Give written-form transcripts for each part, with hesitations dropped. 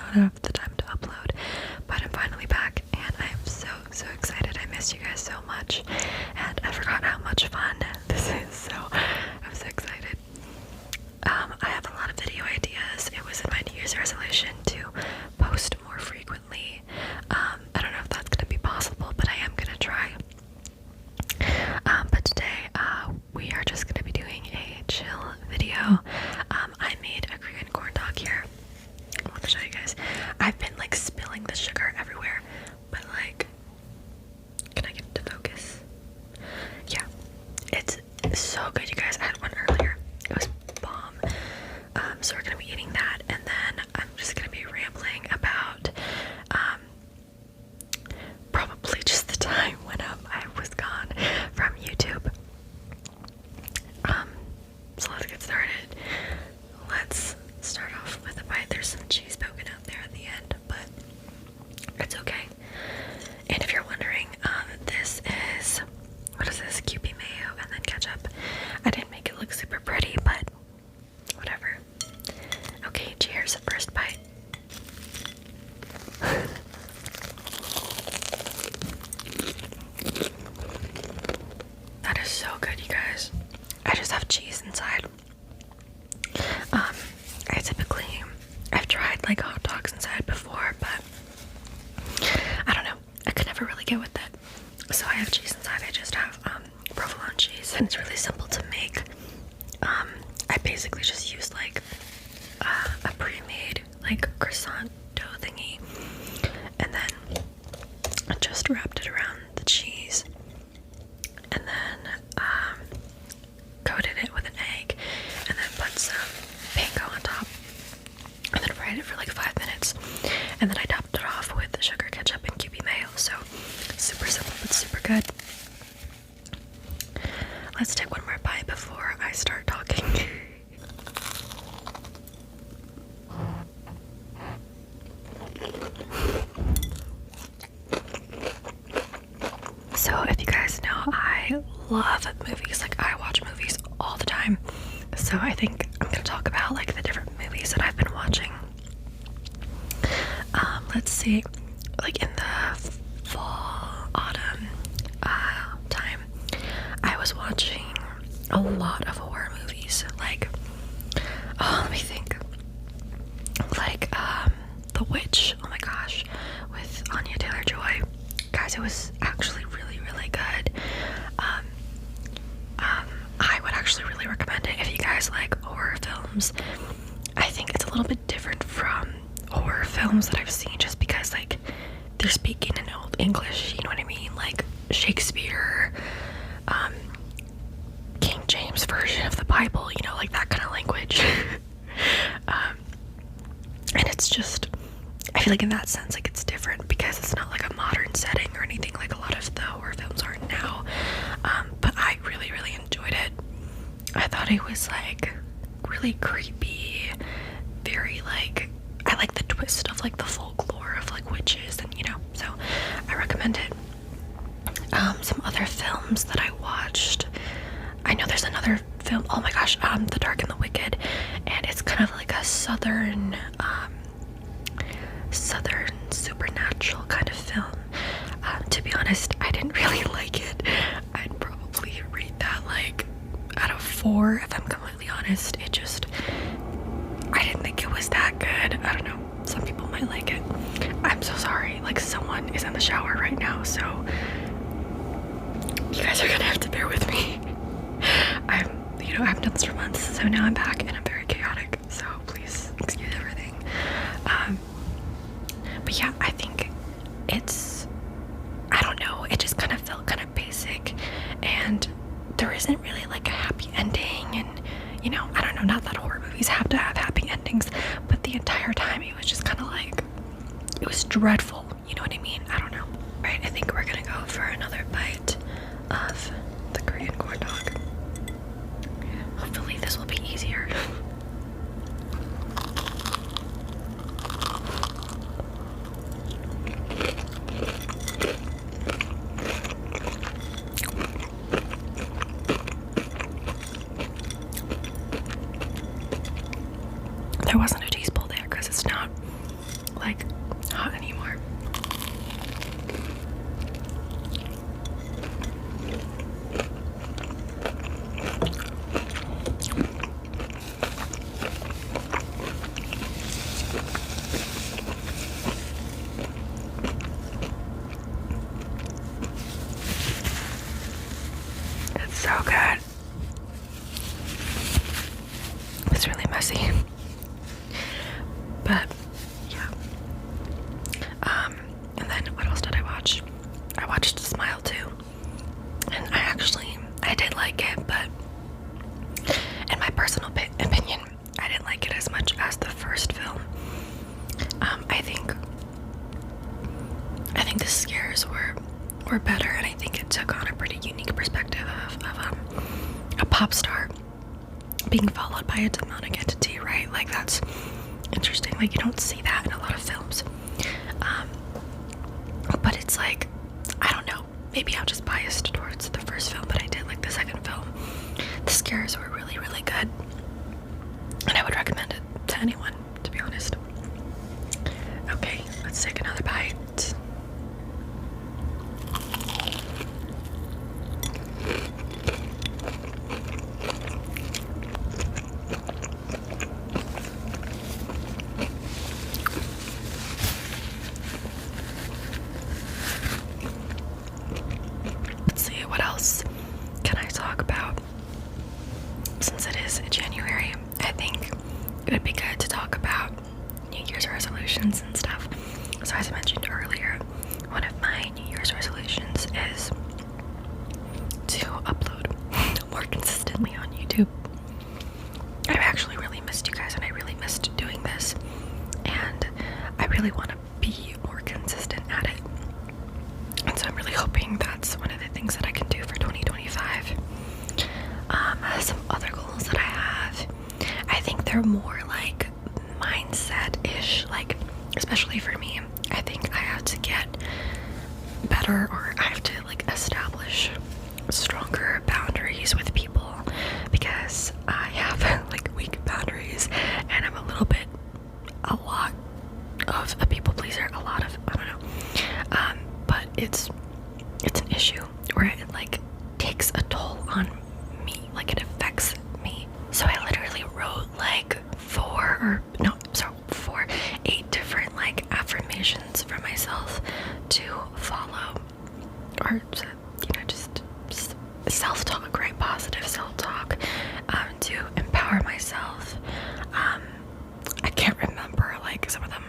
not have the time to upload, but I'm finally back and I am so excited. I missed you guys so much and I forgot how much fun this is, so I'm so excited. I have a lot of video ideas. It was in my New Year's resolution to post more frequently. I don't know if that's going to be possible, but I am going to try. But today we are just going to be doing a chill video. I made a Korean corn dog here. I want to show you guys. I've been like spilling the sugar everywhere, but like, can I get it to focus? Yeah, it's so good, you guys. I had one earlier. It was bomb. So we're gonna be eating that, and then I'm just gonna be rambling about probably just the time when I was gone from YouTube. So let's get started. Let's start off with a bite. There's some cheese poking out there at the end, but it's okay. And if you're wondering, this is, what is this? Kewpie mayo and then ketchup. I didn't make it look super pretty, but whatever. Okay, cheers. First bite. That is so good, you guys. I just have cheese inside. I've tried like hot dogs inside before, but I don't know. I could never really get with it. So I have cheese inside. I just have provolone cheese, and it's really simple to make. I basically just used like a pre-made like croissant dough thingy, and then I just wrapped it around the cheese, and then coated it with an egg, and then put some panko on top, and then fried it for like 5 minutes, and then I topped it off with sugar, ketchup, and Kewpie mayo. So super simple but super good. Let's take one more bite before I start talking. So if you guys know, I love movies. Like, I watch movies all the time. So I think I'm gonna talk about like the different movies that I've been watching. Let's see, like in the fall, autumn time, I was watching a lot of horror movies. Like, oh, let me think. Like The Witch. Oh my gosh, with Anya Taylor-Joy. Guys, it was actually really good. I would actually really recommend it if you guys like horror films. I think it's a little bit different from horror films that I've seen, just because like they're speaking in Old English, you know what I mean? Like Shakespeare, King James version of the Bible, you know, like that kind of language. And it's just, I feel like in that sense, like it's different because it's not like a modern setting or anything like a lot of the horror films are now. But I really enjoyed it. I thought it was like really creepy, very like, I like the twist of like the folklore of like witches, and you know, so I recommend it. Some other films that I watched, I know there's another film, oh my gosh, The Dark and the Wicked, and it's kind of like a southern supernatural kind of film. To be honest, I didn't really like it. I'd probably rate that like out of 4 if I'm completely honest. It just, I didn't think it was that good. I don't know, some people might like it. I'm so sorry, like someone is in the shower right now, so you guys are gonna have to bear with me. I haven't done this for months, so now I'm back and I'm very chaotic, so please excuse everything. But yeah, I think it's, I don't know, it just kind of felt kind of basic, and there isn't really like a happy ending, and you know, I don't know, not that horror movies have to have happy endings, but the entire time it was just kind of like, it was dreadful, you know what I mean? I don't know. Right, I think we're gonna go for another bite of the Korean corn dog. Hopefully this will be easier. There wasn't a cheese pull there because it's not like hot anymore. It's so good. It's really messy. But yeah. And then what else did I watch? I watched Smile too. And I did like it, but in my personal opinion, I didn't like it as much as the first film. I think the scares were better, and I think it took on a pretty unique perspective of a pop star being followed by a demonic entity, right? Like, that's interesting. Like, you don't see that in a lot of films. But it's like, I don't know, maybe I'm just biased towards the first film, but I did like the second film. The scares were really, really good, and I would recommend it to anyone, to be honest. Okay, let's take another bite. Let's see, what else can I talk about? Since it is January, I think it would be good to talk about New Year's resolutions and stuff. So as I mentioned earlier, one of my New Year's resolutions is to upload more consistently on YouTube. I've actually really missed you guys, and I really missed doing this, and I really want to be more consistent at it. And so I'm really hoping that's one of the things that I can do for 2025. Some other goals that I have, I think they're more like mindset-ish, like, especially for me, I think I have to get better, or I have to like establish stronger boundaries with people, because I have like weak boundaries, and I'm a lot of a people pleaser, I don't know, but it's an issue where it like takes a toll on me, like it affects me. So I literally wrote like 8 different like affirmations for myself to follow, or to, just self-talk, right? Positive self-talk, to empower myself. I can't remember like some of them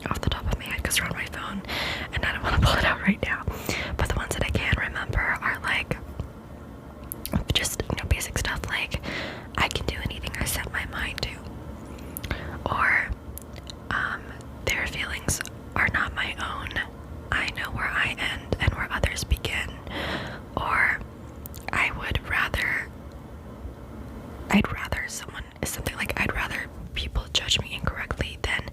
off the top of my head because they're on my phone and I don't want to pull it out right now, but the ones that I can remember are like just basic stuff like, I can do anything I set my mind to, or their feelings are not my own, I know where I end and where others begin, or I'd rather people judge me incorrectly than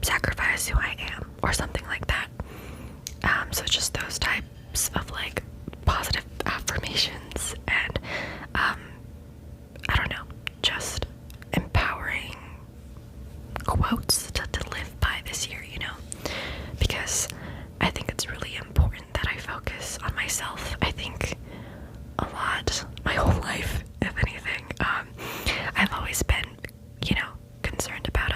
sacrifice who I am, or something like that. So it's just those types of like positive affirmations, and I don't know, just empowering quotes to live by this year, because I think it's really important that I focus on myself. I think a lot, my whole life, if anything, I've always been, concerned about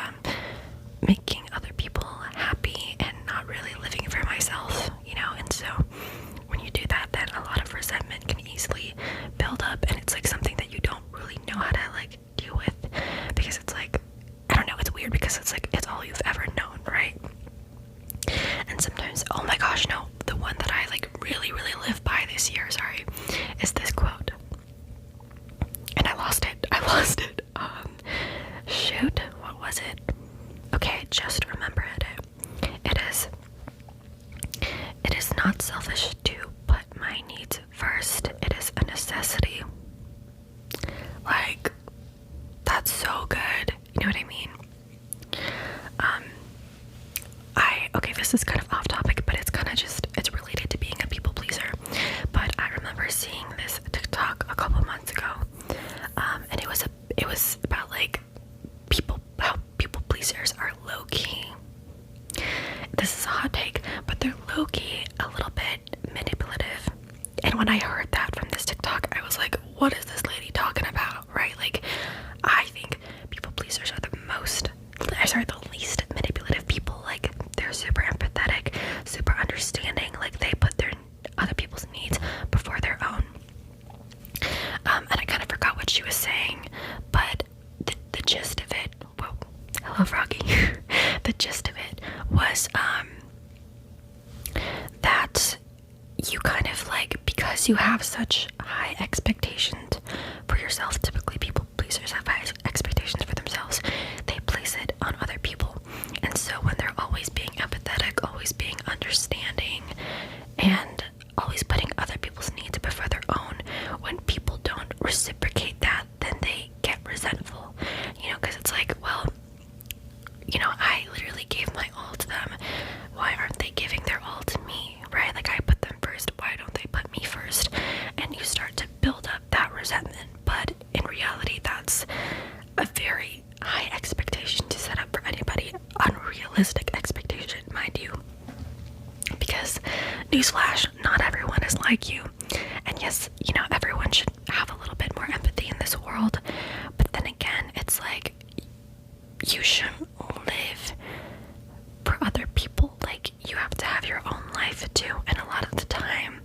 making other people happy and not really living for myself, and so when you do that, then a lot of resentment can easily build up, and it's like something that you don't really know how to like deal with, because it's like, I don't know, it's weird because it's like, it's all you've ever known, right? And sometimes, oh my gosh, no, the one that I like really, really live by this year, is this quote. And I lost it. Shoot, what was it? Okay, I just remembered it. It is not selfish to put my needs first. It is a necessity. Like, that's so good. You know what I mean? Okay, this is kind of off topic, but it's kind of just, it's related to being a people pleaser. But I remember seeing this TikTok a couple months ago, and it was about like how people pleasers are low key. when I heard that from this TikTok, I was like, what is this lady talking about, right? Like, I think people pleasers are the least manipulative people. Like, they're super empathetic, super understanding. Like, they put their other people's needs before their own. And I kind of forgot what she was saying, but the gist of it, whoa, hello Froggy. The gist of it was that you kind of like, because you have such high expectations for yourself, typically people pleasers have high expectations for themselves, they place it on other people. And so when they're always being empathetic, always being understanding, and always putting other people's needs before their own, when people don't reciprocate that, then they get resentful, you know, because it's like, well, you know, I literally gave my all to them, why aren't they giving their all to me, right? Like, I put them first, why don't they put me first? And you start to build up that resentment, but in reality, that's a very high expectation to set up for anybody, unrealistic expectation, mind you, because newsflash, not everyone is like you. And yes, you know, everyone should have a little bit more empathy in this world, but then again, it's like, you shouldn't live for other people. Like, you have to have your own life too. And a lot of the time,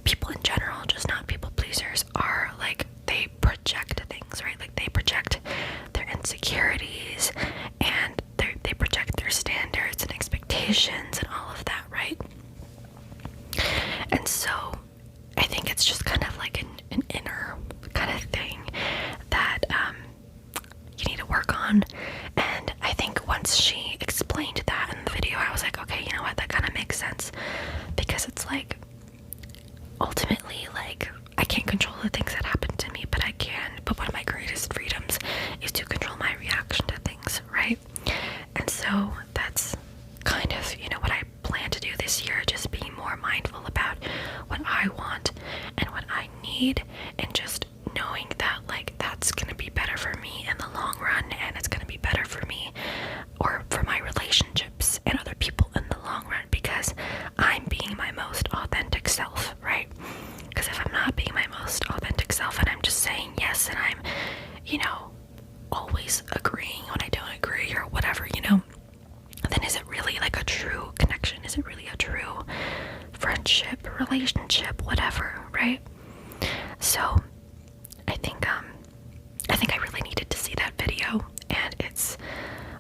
people in general, just not people pleasers, are like, they project things, right? Like, they project their insecurities, and they project their standards and expectations and all of that, right? And so I think it's just kind of like an inner kind of thing that you need to work on. And I think once she explained that in the video, I was like, okay, you know what, that kind of makes sense, because it's like, ultimately, like, I can't control the things that happen to me, but one of my greatest freedoms is to control my reaction to things, right? And so that's kind of, you know, what I plan to do this year, just be more mindful about what I want and what I need, and just knowing that, like, that's gonna be better for me in the long run, and it's gonna be better for me, or for my relationships and other people in the long run, because I'm being my most authentic self, right? Because if I'm not being my most authentic self, and I'm just saying yes, and I'm, you know, always agreeing when I don't agree, or whatever, you know, then is it really like a true connection? Is it really a true friendship, relationship, whatever, right? So I think I really needed to see that video, and it's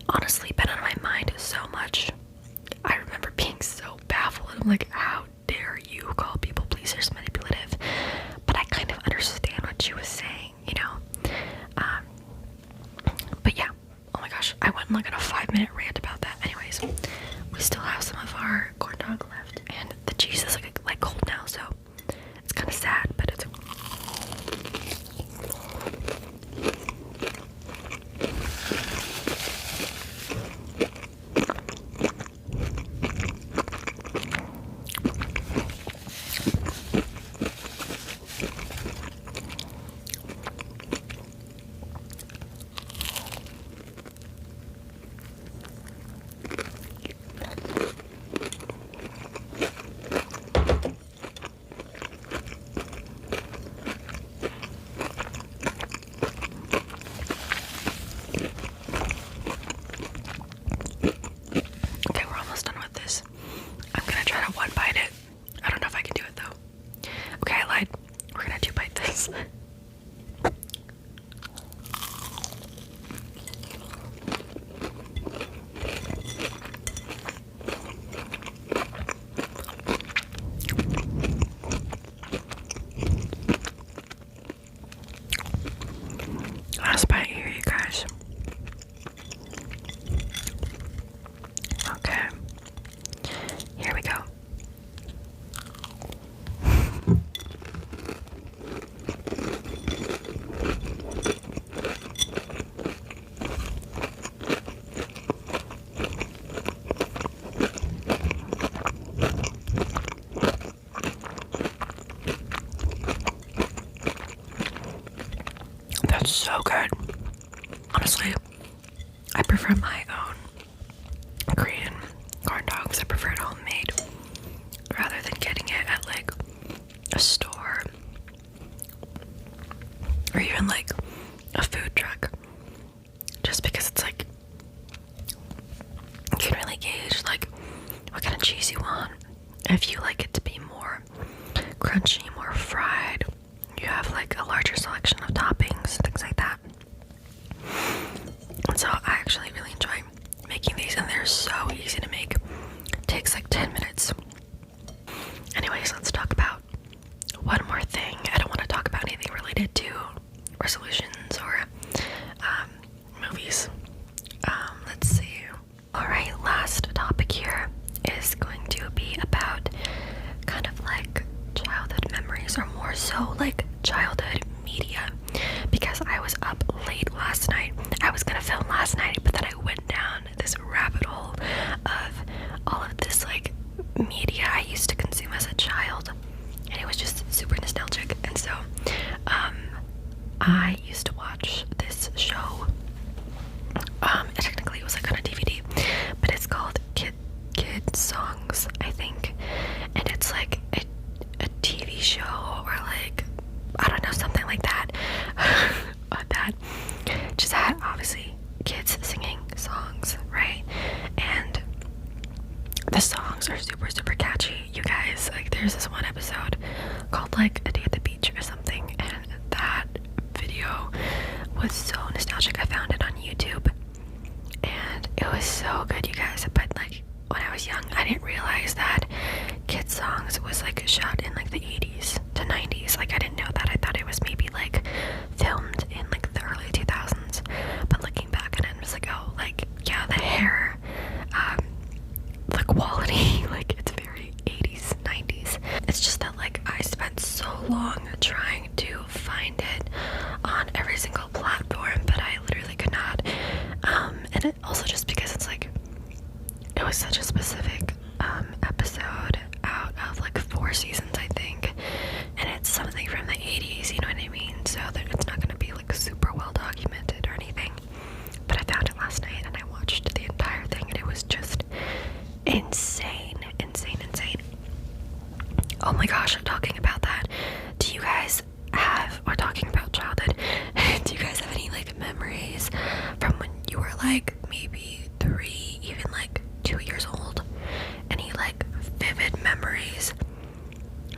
honestly been on my mind so much. I remember being so baffled. I'm like, how dare you call people pleasers manipulative? But I kind of understand what she was saying, you know. But yeah, oh my gosh, I went like on a 5-minute rant about that. Anyways, we still have some of our corn dog left, and the cheese is like cold now, so it's kind of sad. If you like it to be more crunchy, more fried, you have like a larger selection of toppings, things like that. And so I actually really enjoy making these, and they're so easy to make. It takes like 10 minutes. Anyways, let's talk about one more thing. I don't want to talk about anything related to resolutions or movies. Let's see. Alright, last topic here is going to be about kind of like childhood memories, or more so like childhood media, because I was up late last night. I was gonna film last night, but then I went down this rabbit hole of all of this like media I used to consume as a child, and it was just super nostalgic. And so I used to watch this show. Technically it was like on a DVD, but it's called Kid Songs, I think, and it's like a TV show, or like, I don't know, something like that. That just had obviously kids singing songs, right? And the songs are super catchy, you guys. Like, there's this one episode called like A Day at the Beach or something, and that video was so nostalgic. I found it on YouTube, and it was so good, you guys. But like, when I was young, I didn't realize that Kids Songs was like shot in like the 80s to 90s. Like, I didn't know that. I thought it was maybe like filmed in like the early 2000s. But looking back at it, I'm just like, oh, like, yeah, the hair, the quality, like, it's very 80s, 90s. It's just that like I spent so long trying to find it on every single platform, but I literally could not. And it also just because it's like, it was such a specific episode out of like 4 seasons, I think, and it's something from the 80s, you know what I mean? So that it's not going to be like super well documented or anything. But I found it last night and I watched the entire thing, and it was just insane. Oh my gosh, talking about that, do you guys have, or talking about childhood, do you guys have any like memories from when you were like maybe 3, even like 2 years old? Any like vivid memories?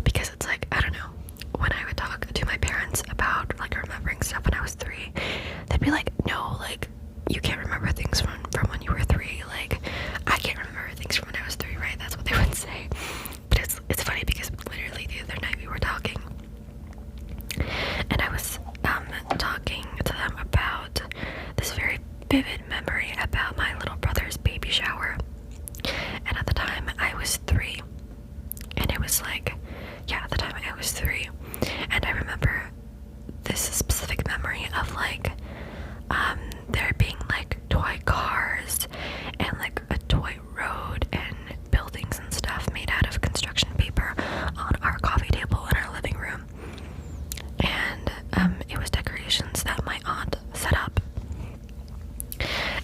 Because it's like, I don't know, when I would talk to my parents about like remembering stuff when I was 3, they'd be like, no, like, you can't remember things from when you were 3. Like, I can't remember things from when I was 3, right? That's what they would say. But it's funny because literally the other night we were talking, and I was talking to them about this very vivid memory about my little brother's baby shower. And at the time I was 3, and it was like, yeah, at the time I was 3, and I remember this specific memory of like there being like toy cars and like a toy road and buildings and stuff made out of construction paper on our coffee table in our living room. And it was decorations that my aunt set up.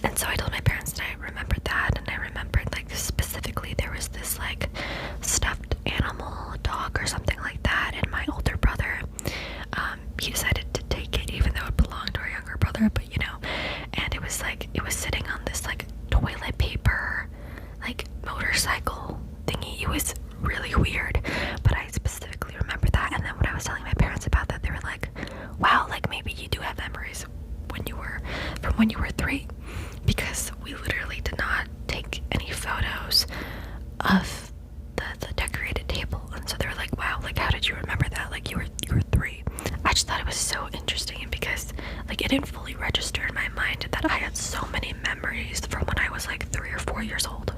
And so I told my parents that I remembered that, and I remembered like specifically there was this like stuffed animal dog or something like that, and my older brother, he decided to take it even though it belonged to our younger brother, but you know, and it was like, it was sitting on this like toilet paper like motorcycle thingy. It was really weird, but I specifically remember that. And then when I was telling my parents about that, they were like, wow, like maybe you do have memories from when you were 3, because we literally did not take any photos of the decorated table. And so they were like, wow, like, how did you remember that? Like, you were 3. I just thought it was so interesting, because like it didn't fully register in my mind that I had so many memories from when I was like 3 or 4 years old.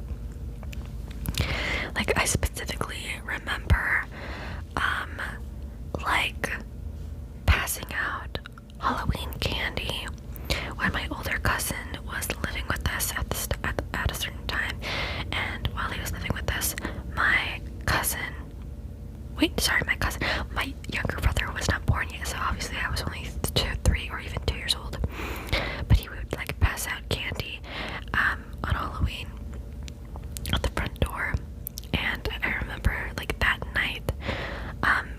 Like, I specifically remember like passing out Halloween candy when my older cousin was living with us at a certain time. And while he was living with us, my younger brother was not born yet, so obviously I was only 2, 3, or even 2 years old. But he would like pass out candy on Halloween at the front door. And I remember like that night,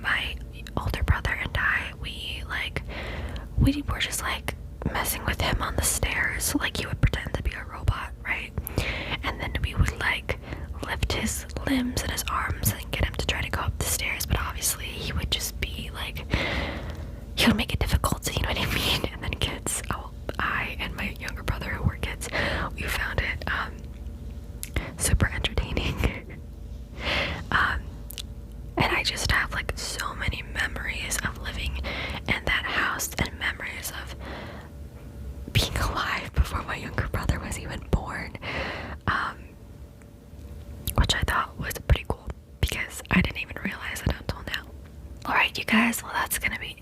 my older brother and I, we were just like messing with him on the stairs. Like, he would pretend to be a robot, right? And then we would like lift his limbs and his arms and obviously he would just be like, he would make it difficult, you know what I mean? And then kids, I and my younger brother who were kids, we found it super entertaining. And I just have like so many memories of living in that house and memories of being alive before my younger brother was even born, which I thought was pretty cool because I didn't even realize it until now. Alright, you guys, well, that's gonna be